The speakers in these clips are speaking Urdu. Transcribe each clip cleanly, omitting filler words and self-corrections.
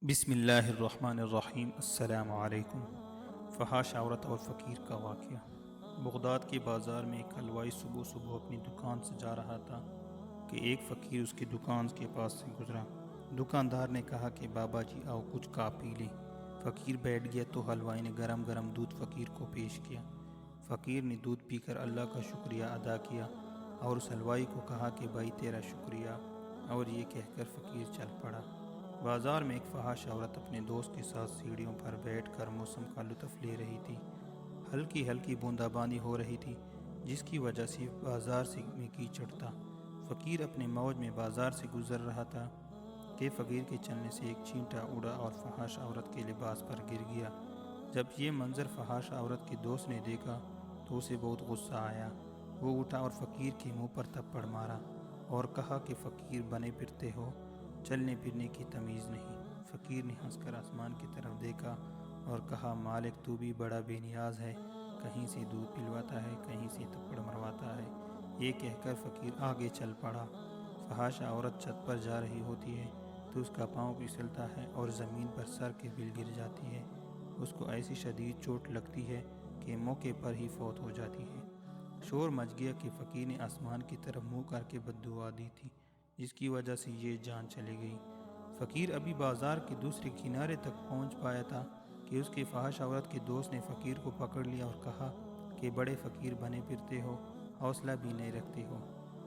بسم اللہ الرحمن الرحیم۔ السلام علیکم۔ فحاش عورت اور فقیر کا واقعہ۔ بغداد کے بازار میں ایک حلوائی صبح صبح اپنی دکان سے جا رہا تھا کہ ایک فقیر اس کی دکان کے پاس سے گزرا۔ دکاندار نے کہا کہ بابا جی آؤ کچھ پی لیں۔ فقیر بیٹھ گیا تو حلوائی نے گرم گرم دودھ فقیر کو پیش کیا۔ فقیر نے دودھ پی کر اللہ کا شکریہ ادا کیا اور اس حلوائی کو کہا کہ بھائی تیرا شکریہ، اور یہ کہہ کر فقیر چل پڑا۔ بازار میں ایک فحش عورت اپنے دوست کے ساتھ سیڑھیوں پر بیٹھ کر موسم کا لطف لے رہی تھی۔ ہلکی ہلکی بوندا باندی ہو رہی تھی جس کی وجہ سے بازار میں کیچڑ تھا۔ فقیر اپنے موج میں بازار سے گزر رہا تھا کہ فقیر کے چلنے سے ایک چینٹا اڑا اور فحش عورت کے لباس پر گر گیا۔ جب یہ منظر فحش عورت کے دوست نے دیکھا تو اسے بہت غصہ آیا۔ وہ اٹھا اور فقیر کے منہ پر تھپڑ مارا اور کہا کہ فقیر بنے پھرتے ہو، چلنے پھرنے کی تمیز نہیں۔ فقیر نے ہنس کر آسمان کی طرف دیکھا اور کہا مالک تو بھی بڑا بے نیاز ہے، کہیں سے دودھ پلواتا ہے، کہیں سے تھپڑ مرواتا ہے۔ یہ کہہ کر فقیر آگے چل پڑا۔ فحاشہ عورت چھت پر جا رہی ہوتی ہے تو اس کا پاؤں پھسلتا ہے اور زمین پر سر کے بل گر جاتی ہے۔ اس کو ایسی شدید چوٹ لگتی ہے کہ موقع پر ہی فوت ہو جاتی ہے۔ شور مچ گیا کہ فقیر نے آسمان کی طرف منہ کر کے بد دعا دی تھی جس کی وجہ سے یہ جان چلی گئی۔ فقیر ابھی بازار کے دوسرے کنارے تک پہنچ پایا تھا کہ اس کے فحش عورت کے دوست نے فقیر کو پکڑ لیا اور کہا کہ بڑے فقیر بنے پھرتے ہو، حوصلہ بھی نہیں رکھتے ہو۔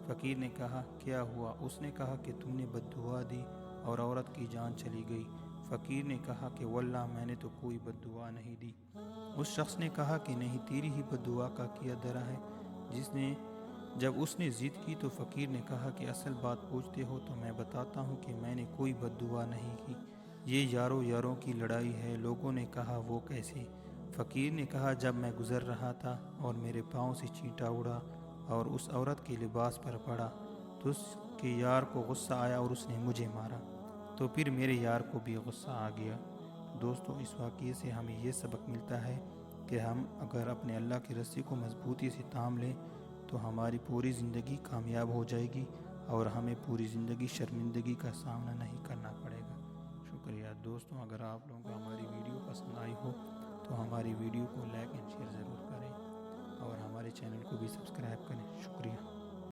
فقیر نے کہا کیا ہوا؟ اس نے کہا کہ تم نے بد دعا دی اور عورت کی جان چلی گئی۔ فقیر نے کہا کہ واللہ میں نے تو کوئی بد دعا نہیں دی۔ اس شخص نے کہا کہ نہیں، تیری ہی بد دعا کا کیا درا ہے۔ جب اس نے ضد کی تو فقیر نے کہا کہ اصل بات پوچھتے ہو تو میں بتاتا ہوں کہ میں نے کوئی بد دعا نہیں کی، یہ یاروں یاروں کی لڑائی ہے۔ لوگوں نے کہا وہ کیسے؟ فقیر نے کہا جب میں گزر رہا تھا اور میرے پاؤں سے چینٹا اڑا اور اس عورت کے لباس پر پڑا تو اس کے یار کو غصہ آیا اور اس نے مجھے مارا، تو پھر میرے یار کو بھی غصہ آ گیا۔ دوستو، اس واقعے سے ہمیں یہ سبق ملتا ہے کہ ہم اگر اپنے اللہ کی رسی کو مضبوطی سے تھام لیں تو ہماری پوری زندگی کامیاب ہو جائے گی اور ہمیں پوری زندگی شرمندگی کا سامنا نہیں کرنا پڑے گا۔ شکریہ دوستوں، اگر آپ لوگوں کو ہماری ویڈیو پسند آئی ہو تو ہماری ویڈیو کو لائک اینڈ شیئر ضرور کریں اور ہمارے چینل کو بھی سبسکرائب کریں۔ شکریہ۔